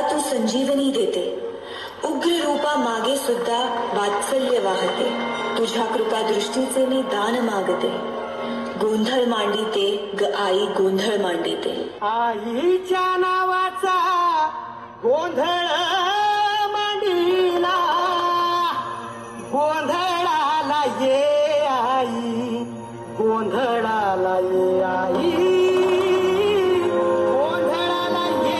तू संजीवनी देते, उग्र रूपा मागे सुद्धा वात्सल्य वाहते. तुझ्या कृपा दृष्टीचे मी दान मागते. गोंधळ मांडिते ग आई, गोंधळ मांडिते. आईच्या नावाचा गोंधळ मांडिला, गोंधळाला ये आई, गोंधळाला ये आई, गोंधळाला ये.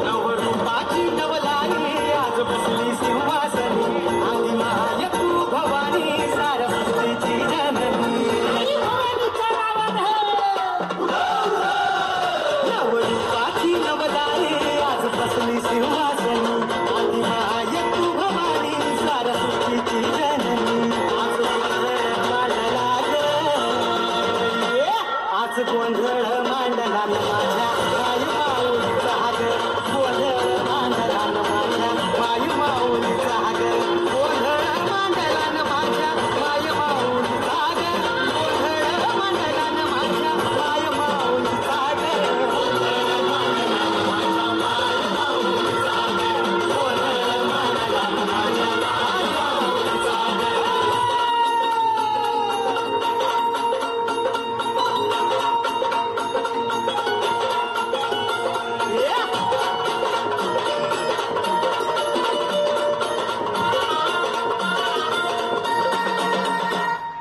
नवरूपाची नवलाई आज बसली सिंहासनी, आधी माय तू भवानी सारस्वतीची जननी. नवरूपाची नवलाई आज बसली सिंहासनी, आधी माय तू भवानी सारस्वतीची जननी. आज गोंधळ मांडला ग, आज गोंधळ मांडला न माझ्या मायू माऊलीचा ग, गोंधळ मांडला न माझ्या मायू माऊलीचा ग, गोंधळ मांडला न माझ्या मायू माऊलीचा ग, गोंधळ मांडला न माझ्या मायू माऊलीचा ग, गोंधळ मांडला न माझ्या मायू माऊलीचा ग, गोंधळ मांडला न माझ्या मायू माऊलीचा ग.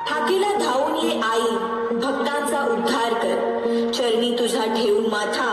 हाकेला धावून ये आई, भक्तांचा उद्धार कर. चरणी तुझा ठेवून माथा,